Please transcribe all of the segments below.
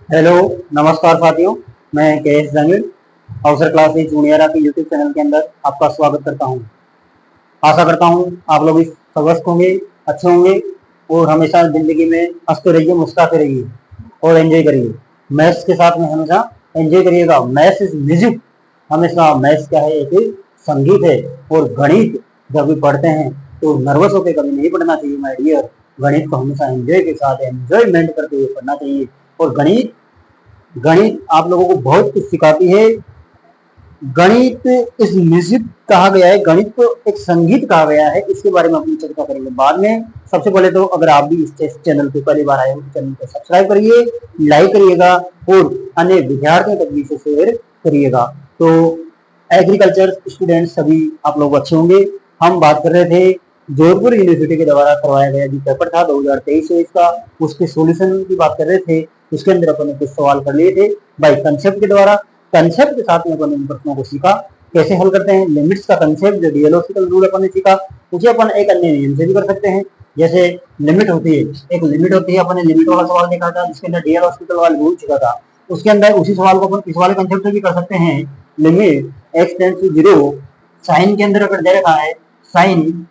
Hello, नमस्कार साथियों। मैं के.एस. जंगिल अवसर क्लासेस जूनियर के यूट्यूब चैनल के अंदर आपका स्वागत करता हूं। आशा करता हूं आप लोग इस स्वस्थ होंगे, अच्छे होंगे और हमेशा जिंदगी में हंसते रहिए, मुस्कुराते रहिए और एंजॉय करिए। मैथ्स के साथ में हमेशा एंजॉय करिएगा। Maths is music. हमेशा मैथ्स क्या है, एक संगीत है। और गणित जब भी पढ़ते हैं तो नर्वस होकर कभी नहीं पढ़ना चाहिए माय डियर। गणित को हमेशा एंजॉय के साथ एंजॉयमेंट करते हुए पढ़ना चाहिए। और गणित गणित आप लोगों को बहुत कुछ सिखाती है। गणित इस म्यूजिक कहा गया है, गणित को एक संगीत कहा गया है। इसके बारे में अपनी चर्चा करेंगे बाद में। सबसे पहले तो अगर आप भी इस चैनल पे पहली बार आए हो तो चैनल को सब्सक्राइब करिए, लाइक करिएगा और अन्य विद्यार्थियों तक भी इसे शेयर करिएगा। तो एग्रीकल्चर स्टूडेंट सभी आप लोग अच्छे होंगे। हम बात कर रहे थे जोधपुर यूनिवर्सिटी के द्वारा करवाया गया जो पेपर था 2023 का, उसके सॉल्यूशन की बात कर रहे थे। उसके अंदर अपन ने कुछ सवाल कर लिए थे बाय कंसेप्ट के द्वारा। कंसेप्ट के साथ में अपन इन प्रश्नों को सीखा कैसे हल करते हैं। लिमिट्स का कंसेप्ट जो डीएलहोस्पिटल रूल अपन ने सीखा, उसे अपन एक अन्य नियम से भी कर सकते हैं। जैसे लिमिट होती है, एक लिमिट होती है, अपन ने लिमिट वाला सवाल देखा था जिसके अंदर डीएलहोस्पिटल वाला रूल सीखा था। उसके अंदर उसी सवाल को अपन इस वाले कंसेप्ट से भी कर सकते हैं। Limit x tends to zero, sine के अंदर अगर दे रखा है, साइन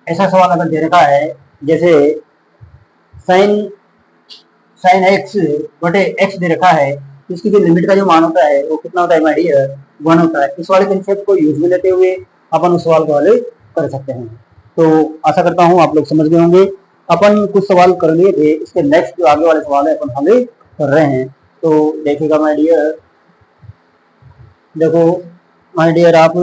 ऐसा सवाल अगर दे रखा है जैसे साइन साइन एक्स बटे एक्स दे रखा है, इसकी जो लिमिट का जो मान होता है वो कितना होता है माय डियर, 1 होता है। इस वाले कंसेप्ट को यूज में लेते हुए अपन उस सवाल को हल कर सकते हैं। तो आशा करता हूँ आप लोग समझ गए होंगे। अपन कुछ सवाल कर लिए थे, इसके नेक्स्ट जो आगे वाले सवाल है अपन हल कर रहे हैं। तो देखिएगा माय डियर, देखो माय डियर, आप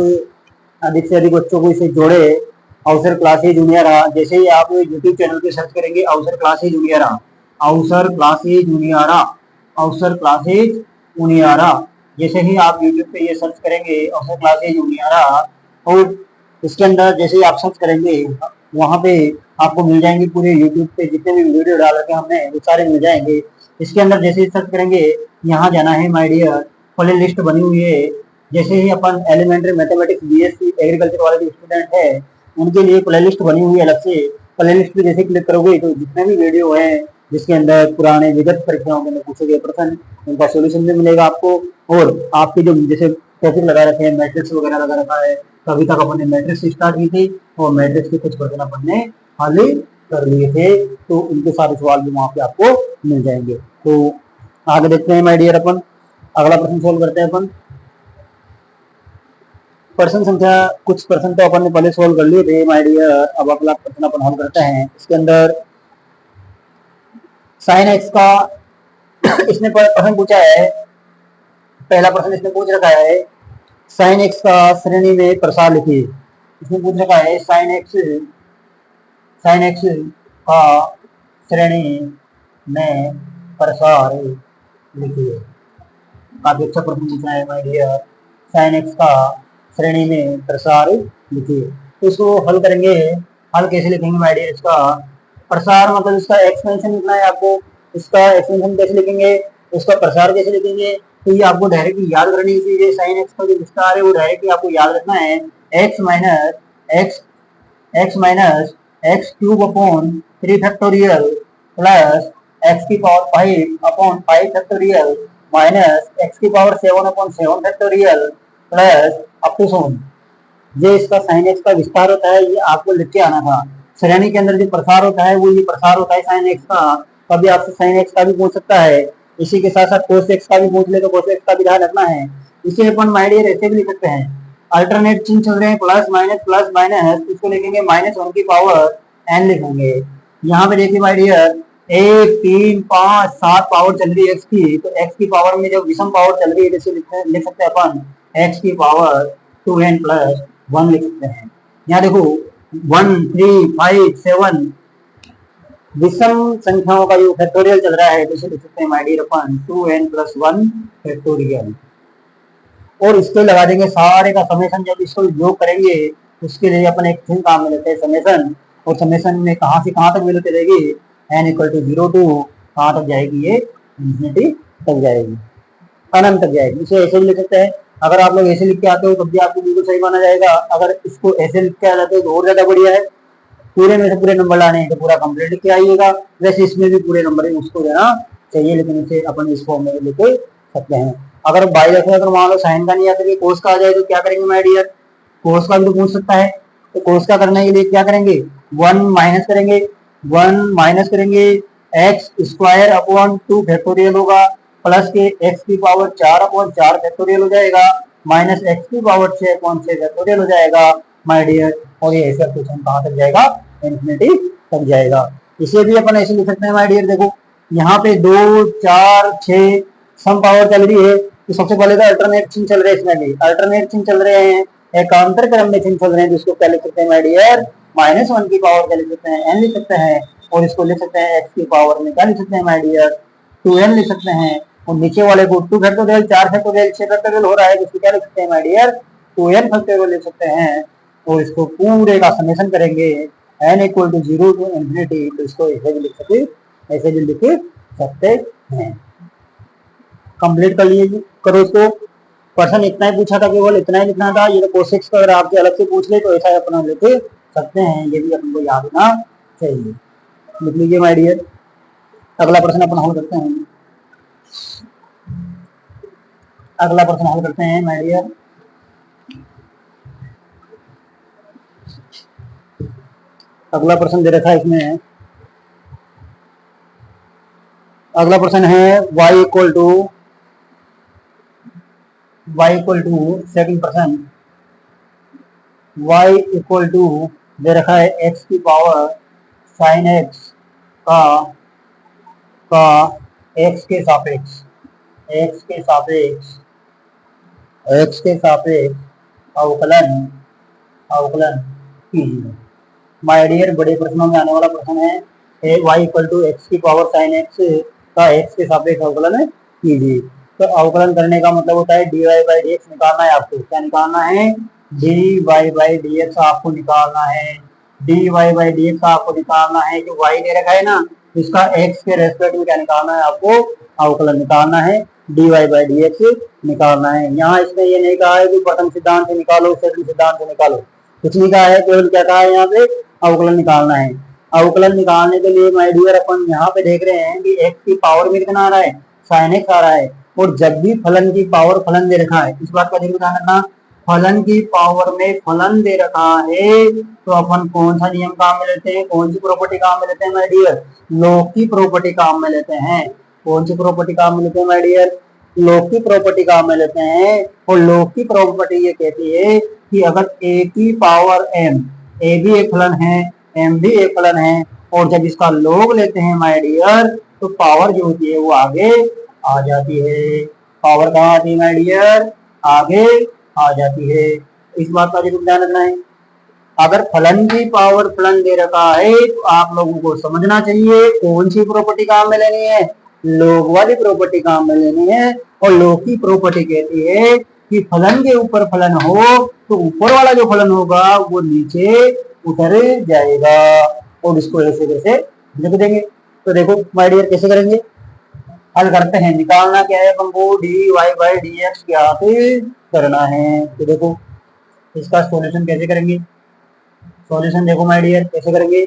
अधिक से अधिक बच्चों को इसे जोड़े। अवसर क्लासेज जूनियर, जैसे ही आप यूट्यूब चैनल पे सर्च करेंगे अवसर क्लासेज जूनियर, अवसर क्लासेज जूनियर, अवसर क्लासेज जूनियर, जैसे ही आप यूट्यूब पे ये सर्च करेंगे अवसर क्लासेज जूनियर, और इसके अंदर जैसे ही आप सर्च करेंगे वहां पे आपको मिल जाएंगे पूरे यूट्यूब पे जितने भी वीडियो डाल रखे हमने वो सारे मिल जाएंगे। इसके अंदर जैसे ही सर्च करेंगे यहाँ जाना है माय डियर, प्ले लिस्ट बनी हुई है। जैसे ही अपन एलिमेंट्री मैथमेटिक्स बीएससी एग्रीकल्चर वाले जो स्टूडेंट है उनके लिए प्ले लिस्ट बनी हुई है अलग से। प्ले लिस्ट पे जैसे क्लिक करोगे तो जितने भी वीडियो है जिसके अंदर पुराने विगत परीक्षाओं के अंदर पूछे गए प्रश्न, उनका सोल्यूशन भी मिलेगा आपको। और आपके जो जैसे टॉपिक लगा रखे हैं, मैट्रिक्स वगैरह लगा रखा है, अभी तक अपन ने मैट्रिक्स स्टार्ट की थी और मैट्रिक्स के कुछ प्रश्न अपन ने हल कर लिए थे, तो उनके सारे सवाल भी वहां पे आपको मिल जाएंगे। तो आगे देखते हैं माय डियर, अपन अगला प्रश्न सोल्व करते हैं। अपन प्रश्न संख्या, कुछ प्रश्न तो अपन ने पहले सोल्व कर लिए थे माय डियर। अब अगला प्रश्न अपन हल करते हैं। इसके अंदर साइन एक्स का इसने प्रश्न पूछा है, पहला प्रश्न इसने पूछ रखा है साइन एक्स का श्रेणी में प्रसार लिखिए। इसने पूछ रखा है साइन एक्स का श्रेणी में प्रसार लिखिए। काफी अच्छा प्रश्न पूछा है माय डियर, साइन एक्स का श्रेणी में प्रसार लिखिए। तो इसको हल करेंगे। हल कैसे लिखेंगे माय डियर? इसका प्रसार मतलब इसका एक्सपेंशन लिखना है आपको। इसका एक्सपेंशन कैसे लिखेंगे, उसका प्रसार कैसे लिखेंगे, तो ये आपको डायरेक्टली याद करनी चाहिए। साइन एक्स का जो विस्तार है वो डायरेक्टली आपको याद रखना है। X minus x cube upon 3 factorial plus x की power 5 upon 5 factorial minus x की power 7 upon 7 factorial plus up to 7। ये इसका साइन एक्स का विस्तार होता है, ये आपको लिख के आना था। श्रेणी के अंदर जो प्रसार होता है वो ये प्रसार होता है साइन एक्स का। कभी आपसे साइन एक्स का भी पूछ सकता है, इसी के साथ साथ कोस एक्स का भी पूछ ले तो कोस एक्स का भी ध्यान रखना है। इसे अपन माय डियर ऐसे भी लिख सकते हैं, अल्टरनेट चिन्ह चल रहे हैं प्लस माइनस, इसको लिखेंगे -1 की पावर n लिखेंगे। यहाँ पे देखिए माय डियर 1 3 5 7 पावर चल रही है एक्स की, तो एक्स की पावर में जब विषम पावर चल रही है जैसे लिख सकते हैं अपन एक्स की पावर 2n प्लस 1 लिख सकते हैं। यहाँ देखो 1 3 5 7 विषम संख्याओं का जो फैक्टोरियल चल रहा है तो इसे लिख सकते हैं माय डियर अपन 2n प्लस 1 फैक्टोरियल। और इसको लगा देंगे सारे का समेशन। जब इसको योग करेंगे उसके लिए अपन एक थिंग काम में लेते हैं समेशन, और समेशन में कहां से कहां तक वैल्यू चलेगी, n इक्वल टू 0 टू कहां तक जाएगी, ये इंफिनिटी तक जाएगी, अनंत तक जाएगी। इसे ऐसे भी लिख सकते हैं। अगर आप लोग ऐसे लिख के आते हो तब भी आपको बिल्कुल सही माना जाएगा। अगर इसको ऐसे लिख के आ जाते हो तो और ज्यादा बढ़िया है। पूरे में से पूरे नंबर लाने हैं तो पूरा कंप्लीट लिख के आइएगा। वैसे इसमें भी पूरे नंबर है, उसको देना चाहिए, लेकिन इसे अपन इस फॉर्म में लिख सकते हैं। अगर बाई रखें तो मान लो साइन का नहीं आता, कोस का आ जाए तो क्या करेंगे माय डियर, कोस का भी तो पूछ सकता है। तो कोस का करने के लिए क्या करेंगे, 1 माइनस करेंगे, 1 माइनस करेंगे एक्स स्क्वायर अपॉन 2 फैक्टोरियल होगा, प्लस के एक्स की पावर 4 अपॉन 4 फैक्टोरियल हो जाएगा, माइनस एक्स की पावर 6 अपॉन 6 फैक्टोरियल हो जाएगा माय डियर। और ये ऐसा क्वेश्चन कहाँ तक जाएगा, इंफिनिटी तक जाएगा। इसे भी अपन ऐसे लिख सकते हैं माय डियर, देखो यहाँ पे 2 4 6 सम पावर चल रही है, तो सबसे पहले तो अल्टरनेट चिन्ह चल रहे हैं, इसमें भी अल्टरनेट चिन्ह चल रहे हैं, एकांतर क्रम में चिन्ह चल रहे हैं, जिसको क्या लिख सकते हैं माय डियर, -1 की पावर क्या लिख सकते हैं, n लिख सकते हैं, और इसको लिख सकते हैं x की पावर में क्या लिख सकते हैं माय डियर, 2n लिख सकते हैं। और नीचे वाले को 2 फैक्टोरियल 4 फैक्टोरियल 6 फैक्टोरियल हो रहा है, जिसको क्या लिख सकते हैं माय डियर, 2n फैक्टोरियल लिख सकते हैं। और इसको पूरे का समेशन करेंगे n equal to 0 to infinity, तो इसको ऐसे भी लिख सकते हैं। कंप्लीट कर लिए करो इसको। क्वेश्चन इतना ही पूछा था, केवल इतना ही लिखना था। ये तो कोशिश अगर आपसे अलग से पूछ ले तो ऐसा अपना लिख सकते हैं, ये भी अपन को याद होना चाहिए। लिख लीजिए माय डियर। अगला प्रश्न अपन हल करते हैं, अगला प्रश्न हल करते हैं माय डियर। अगला प्रश्न दे रखा है इसमें, अगला प्रश्न है y इक्वल टू सेकंड प्रश्न, y इक्वल टू दे रखा है x की पावर साइन x का x के सापेक्ष अवकलन कीजिए। माय डियर, बड़े प्रश्नों में आने वाला प्रश्न है y इक्वल टू एक्स की पावर साइन एक्स का x के सापेक्ष अवकलन कीजिए। तो अवकलन करने का मतलब होता है dy बाई डी एक्स निकालना है आपको। क्या निकालना है, dy बाई डी एक्स आपको निकालना है, dy बाई डी एक्स आपको निकालना है। जो y दे रखा है ना, इसका x के रेस्पेक्ट में क्या निकालना है आपको, अवकलन निकालना है, dy बाई डी एक्स निकालना है। यहाँ इसमें ये नहीं कहा है कि प्रथम सिद्धांत से निकालो, सेकंड सिद्धांत से निकालो, कुछ नहीं कहा है, केवल क्या कहा है यहाँ पे, अवकलन निकालना है। अवकलन निकालने के लिए माय डियर अपन यहाँ पे देख रहे हैं कि x की पावर में कितना आ रहा है, साइन x आ रहा है। और जब भी फलन की पावर फलन दे रखा है, इस बात का ध्यान रखना, फलन की पावर में फलन दे रखा है तो अपन कौन सा नियम काम में लेते हैं, कौन सी प्रॉपर्टी काम में लेते हैं माय डियर, लॉग की प्रॉपर्टी काम में लेते हैं। कौन सी प्रॉपर्टी काम में लेते हैं माय डियर, लॉग की प्रॉपर्टी काम में लेते हैं। और लॉग की प्रॉपर्टी ये कहती है कि अगर a की पावर m, a भी एक फलन है, m भी एक फलन है, और जब इसका लॉग लेते हैं माय डियर तो पावर जो होती है वो आगे आ जाती है। पावर कहाँ आती है माय डियर, आगे आ जाती है। इस बात का जरूर ध्यान रखना है। अगर फलन की पावर फलन दे रखा है तो आप लोगों को समझना चाहिए कौन सी प्रॉपर्टी काम में लेनी है, लॉग वाली प्रॉपर्टी काम में लेनी है। और लॉग की प्रॉपर्टी कहती है कि फलन के ऊपर फलन हो तो ऊपर वाला जो फलन होगा वो नीचे उतर जाएगा। और इसको ऐसे कैसे लिख देंगे, तो देखो माय डियर कैसे करेंगे, हल करते हैं। निकालना क्या है अपन को, d y by d x क्या करना है। तो देखो इसका सॉल्यूशन कैसे करेंगे, सॉल्यूशन देखो माय डियर कैसे करेंगे।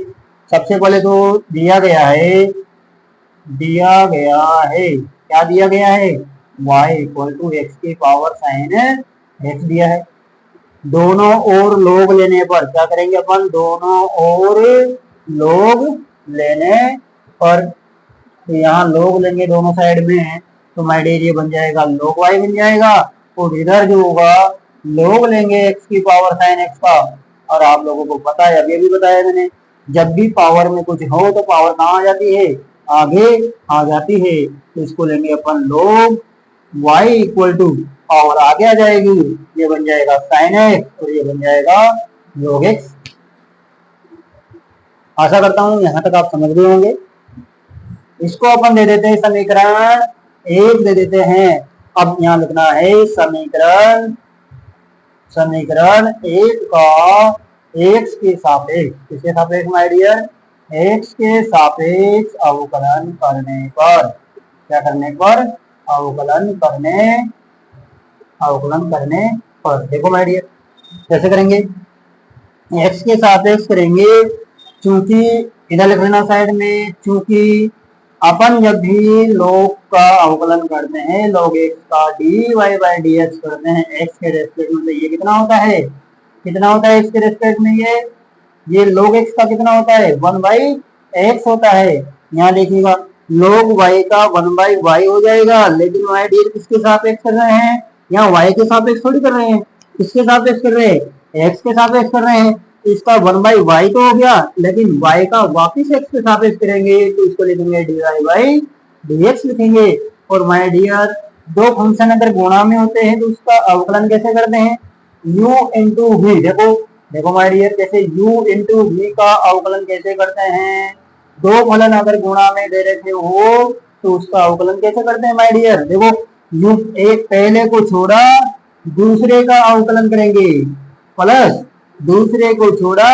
सबसे पहले तो दिया गया है क्या दिया गया है, y इक्वल टू एक्स की पावर साइन एक्स दिया है। दोनों ओर लोग लेने पर क्या करेंगे अपन, दोनों ओर लोग लेने पर, तो यहाँ लोग लेंगे दोनों साइड में, तो माय डियर ये बन जाएगा लोग y बन जाएगा। और इधर जो होगा लोग लेंगे x की पावर साइन x का। और आप लोगों को पता है, अभी भी बताया मैंने, जब भी पावर में कुछ हो तो पावर कहाँ आ जाती है, आगे आ जाती है। तो इसको लेंगे अपन लोग y इक्वल टू पावर आगे आ जाएगी, ये बन जाएगा साइन x और ये बन जाएगा log x। आशा करता हूं यहां तक आप समझ गए होंगे। इसको अपन दे देते हैं समीकरण 1 दे देते हैं। अब यहाँ लिखना है समीकरण 1 का x के सापेक्ष, किसके सापेक्ष माय डियर, x के सापेक्ष अवकलन करने पर, क्या करने पर, अवकलन करने पर। देखो माय डियर कैसे करेंगे, x के सापेक्ष करेंगे, चूंकि इधर लिख लेना साइड में, चूंकि अपन जब भी log का अवकलन करते हैं log x का dy by dx करते हैं x के रेस्पेक्ट में, तो ये कितना होता है, कितना होता है x के रेस्पेक्ट में, ये log x का कितना होता है 1/x होता है। यहाँ देखिएगा log y का 1/y हो जाएगा, लेकिन y डी किसके सापेक्ष कर रहे हैं, यहाँ y के सापेक्ष थोड़ी कर रहे हैं, किसके सापेक्ष कर रहे हैं, x के सापेक्ष कर रहे हैं। इसका 1/y तो हो गया, लेकिन y का वापिस x के सापेक्ष करेंगे तो इसको लिखेंगे dy by dx लिखेंगे। और माय डियर, दो फंक्शन अगर गुणा में होते हैं तो उसका अवकलन कैसे करते हैं, u इंटू v। देखो देखो माय डियर, कैसे u इंटू v का अवकलन कैसे करते हैं, दो फलन अगर गुणा में दे रखे हो तो उसका अवकलन कैसे करते हैं माय डियर। देखो u एक पहले को छोड़ा दूसरे का अवकलन करेंगे, प्लस दूसरे को छोड़ा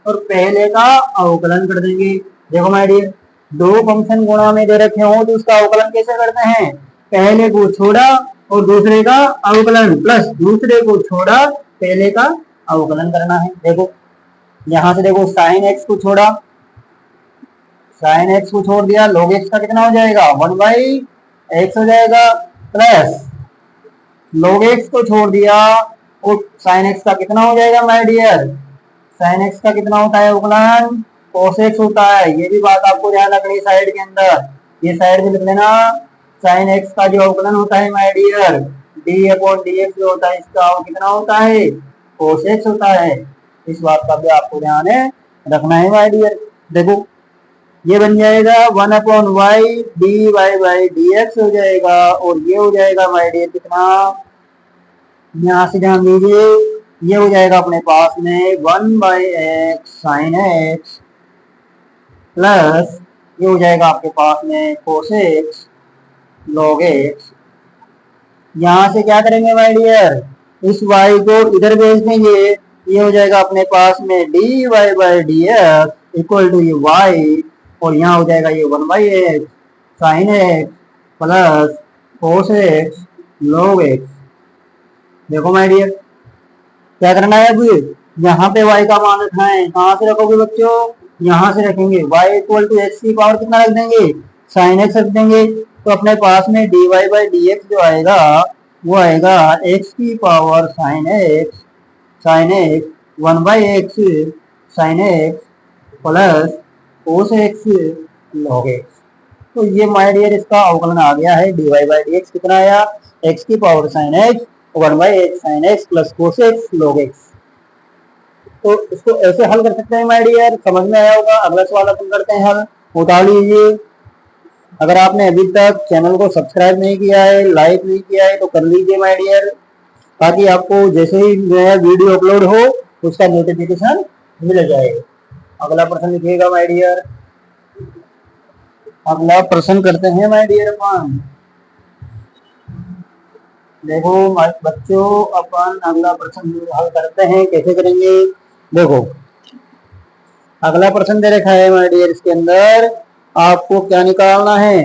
और पहले का अवकलन कर देंगे। देखो माय डियर, दो फंक्शन गुणा में दे रखे हो तो उसका अवकलन कैसे करते हैं, पहले को छोड़ा और दूसरे का अवकलन, प्लस दूसरे को छोड़ा पहले का अवकलन करना है। देखो यहां से देखो साइन एक्स को छोड़ा, साइन एक्स को छोड़ दिया, log x का कितना हो जाएगा 1/x हो जाएगा, प्लस log x को छोड़ दिया और साइन एक्स का कितना हो जाएगा माय डियर, साइन एक्स का कितना होता है अवकलन cos x होता है। ये भी बात आपको ध्यान रखनी है साइड के अंदर, ये साइड में लिख लेना, साइन एक्स का जो अवकलन होता है माय डियर d/dx जो होता है इसका कितना होता है cos x होता है। इस बात का भी आपको ध्यान रखना है माय डियर। देखो ये बन जाएगा 1/y dy by dx हो जाएगा, और ये हो जाएगा माय डियर कितना, यहाँ से ध्यान दीजिए, ये हो जाएगा अपने पास में 1/x sin x प्लस ये हो जाएगा आपके पास में cos x log x। यहाँ से क्या करेंगे माय डियर, इस y को इधर भेज देंगे, ये हो जाएगा अपने पास में dy by dx equal to ये y, और यहाँ हो जाएगा ये 1/x sin x plus cos x log x। देखो माय डियर क्या करना है, अब यहाँ पे y का मान रखना है, कहाँ से रखोगे बच्चों, यहाँ से रखेंगे, y इक्वल टू x की पावर कितना रख देंगे sin x रख देंगे, तो अपने पास में dy by dx जो आएगा वो आएगा x की power sin x 1/x sin x plus cos x log x। तो ये माय डियर इसका अवकलन आ गया है, dy by dx कितना आया, x की power sin x 1/x sin x plus cos x log x। तो इसको ऐसे हल कर सकते हैं माय डियर, समझ में आया होगा। अगला सवाल अपन करते हैं हल, उठा लीजिए। अगर आपने अभी तक चैनल को सब्सक्राइब नहीं किया है, लाइक नहीं किया है, तो कर लीजिए माय डियर, ताकि आपको जैसे ही नया वीडियो अपलोड हो उसका नोटिफिकेशन मिल जाए। अगला प्रश्न लिखिएगा माय डियर, अगला प्रश्न करते हैं माय डियर अपन। देखो बच्चों अपन अगला प्रश्न हल करते हैं, कैसे करेंगे। देखो अगला प्रश्न दे रखा है माय डियर, इसके अंदर आपको क्या निकालना है,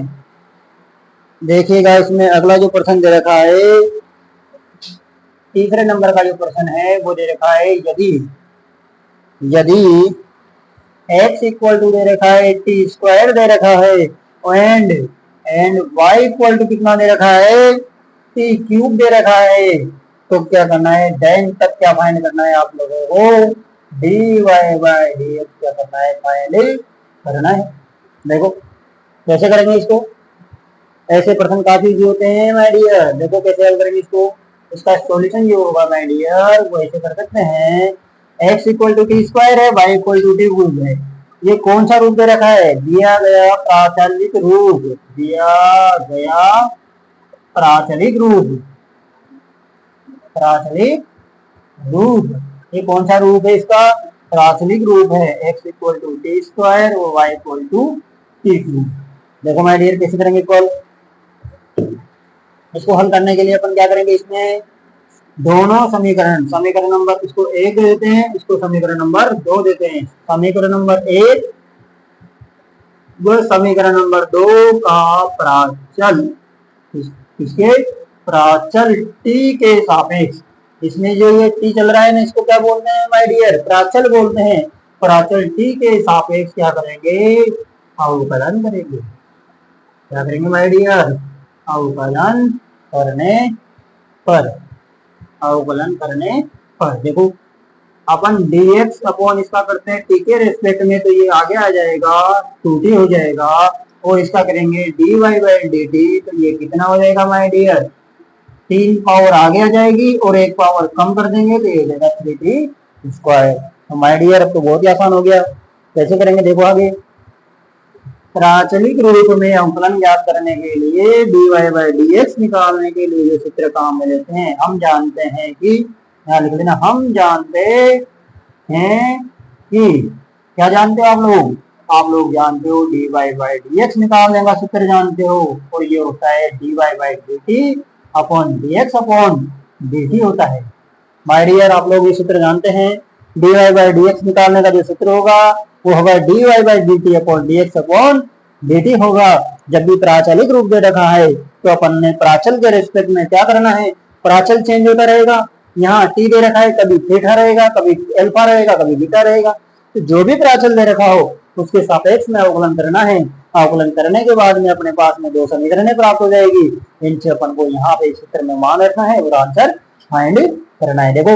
देखिएगा इसमें अगला जो प्रश्न दे रखा है, तीसरे नंबर का जो प्रश्न है वो दे रखा है, यदि x इक्वल टू दे रखा है t² दे रखा है एंड y इक्वल टू कितना दे रखा है t³ दे रखा है, तो क्या करना है, देन तक क्या फाइंड करना है आप लोगों को, dy by dx क्या करना है, फाइंड करना है। देखो कैसे करेंगे इसको, ऐसे प्रश्न काफी इजी होते हैं माय डियर। देखो कैसे हल करेंगे इसको, इसका सॉल्यूशन जो होगा माय डियर वो ऐसे कर सकते हैं, x इक्वल टू t² है, y इक्वल टू t³ है। ये कौन सा रूप दे रखा है, दिया गया प्राचलिक रूप, दिया गया प्राचलिक रूप, प्राचलिक रूप, ये कौन सा रूप है, इसका प्राचलिक रूप है, x इक्वल टू t² और y इक्वल टू t³। देखो माय डियर कैसे करेंगे कॉल, इसको हल करने के लिए अपन क्या करेंगे, इसमें दोनों समीकरण नंबर इसको 1 देते हैं, इसको समीकरण नंबर 2 देते हैं। समीकरण नंबर 1 व समीकरण नंबर 2 का प्राचल, इसके प्राचल t के सापेक्ष, इसमें जो ये t चल रहा है ना, इसको क्या बोलते हैं माय डियर, प्राचल बोलते हैं। प्राचल t के सापेक्ष क्या करेंगे, अवकलन करेंगे। क्या करेंगे माय डियर, अवकलन करने पर, अवकलन करने पर देखो अपन dx अपॉन इसका करते हैं t के रेस्पेक्ट में, तो ये आगे आ जाएगा 2t हो जाएगा, और इसका करेंगे dy बाई dt, तो ये कितना हो जाएगा माय डियर, 3 पावर आगे आ जाएगी और एक पावर कम कर देंगे तो ये हो जाएगा 3t स्क्वायर। तो माय डियर अब तो बहुत ही आसान हो गया। कैसे करेंगे देखो आगे, प्राचलिक रूप में अवकलन ज्ञात करने के लिए dy बाई dx निकालने के लिए जो सूत्र काम में लेते हैं, हम जानते हैं कि, यहाँ लिख देना, हम जानते हैं कि, क्या जानते हो आप लोग जानते हो dy बाई dx निकालने का सूत्र जानते हो, और ये होता है dy by dt upon dx upon dt होता है। माय डियर आप लोग ये सूत्र जानते हैं, dy बाई dx निकालने का जो सूत्र होगा वो होगा dy by dt upon dx upon dt होगा। जब भी प्राचलिक रूप दे रखा है तो अपन ने प्राचल के रेस्पेक्ट में क्या करना है, प्राचल चेंज होता रहेगा। यहाँ t दे रखा है, कभी थीटा रहेगा, कभी अल्फा रहेगा, कभी बीटा रहेगा, तो जो भी प्राचल दे रखा हो उसके सापेक्ष में अवकलन करना है। अवकलन करने के बाद में अपने पास में दो समीकरणें प्राप्त हो जाएगी, इनसे अपन को यहाँ पे सूत्र में मान रखना है और आंसर फाइंड करना है। देखो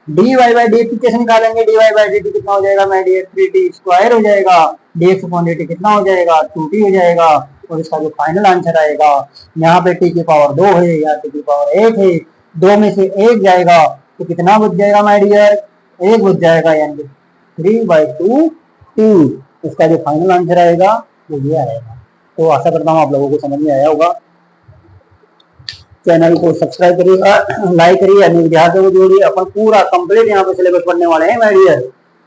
dy बाई dt कैसे निकालेंगे, dy बाई dt कितना हो जाएगा माय डियर, 3t स्क्वायर हो जाएगा, dx अपॉन dt कितना हो जाएगा, 2t हो जाएगा, और इसका जो फाइनल आंसर आएगा, यहाँ पे t की पावर 2 है या t की पावर 1 है, 2 में से 1 जाएगा तो कितना बच जाएगा माय डियर, 1 बच जाएगा, यानी 3/2 t। इसका जो फाइनल आंसर आएगा वो ये आएगा। तो आशा करता हूँ आप लोगों को समझ में आया होगा। चैनल को सब्सक्राइब करिएगा, लाइक करिए, अन्य विद्यार्थियों को जोड़िए। अपन पूरा कंप्लीट यहाँ पे सिलेबस पढ़ने वाले हैं माय डियर।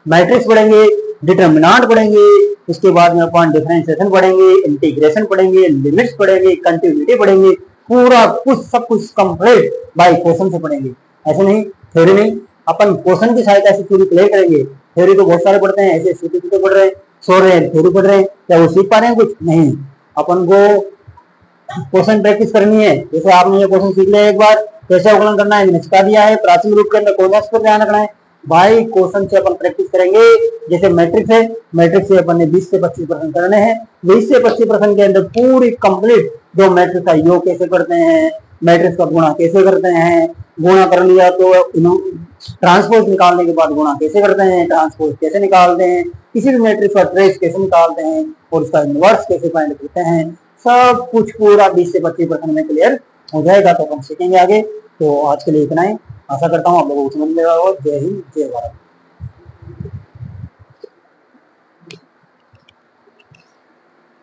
मैट्रिक्स पढ़ेंगे, डिटर्मिनेंट पढ़ेंगे, इसके बाद में अपन डिफरेंशिएशन पढ़ेंगे, इंटीग्रेशन पढ़ेंगे, लिमिट्स पढ़ेंगे, कंटिन्यूटी पढ़ेंगे, पूरा कुछ सब कुछ कंप्लीट बाय क्वेश्चन से पढ़ेंगे। ऐसे नहीं थ्योरी नहीं, अपन क्वेश्चन की सहायता से पूरी क्लियर करेंगे। थ्योरी तो बहुत सारे पढ़ते हैं, ऐसे सीधे सीधे पढ़ रहे हैं, सो रहे हैं, थ्योरी पढ़ रहे हैं, क्या वो सीख पा रहे हैं कुछ नहीं। अपन को क्वेश्चन प्रैक्टिस करनी है। जैसे आपने ये क्वेश्चन सीख लिया एक बार, कैसे अवकलन करना है मैंने सिखा दिया है। प्राचीन रूप के अंदर कौन सा पर ध्यान रखना है भाई, क्वेश्चन से अपन प्रैक्टिस करेंगे। जैसे मैट्रिक्स है, मैट्रिक्स से अपन ने 20 से 25% करने हैं, 20 से 25% के अंदर पूरी कंप्लीट जो मैट्रिक्स का योग कैसे करते हैं, मैट्रिक्स का गुणा कैसे करते हैं, गुणा कर लिया तो ट्रांसपोज निकालने के बाद गुणा कैसे करते हैं, ट्रांसपोज कैसे निकालते हैं, किसी भी मैट्रिक्स का ट्रेस कैसे निकालते हैं, और उसका इनवर्स कैसे फाइंड करते हैं, सब कुछ पूरा 20 से 25% में क्लियर हो जाएगा। तो हम सीखेंगे आगे। तो आज के लिए इतना ही, आशा करता हूँ आप लोगों को समझ में आएगा। जय हिंद, जय भारत।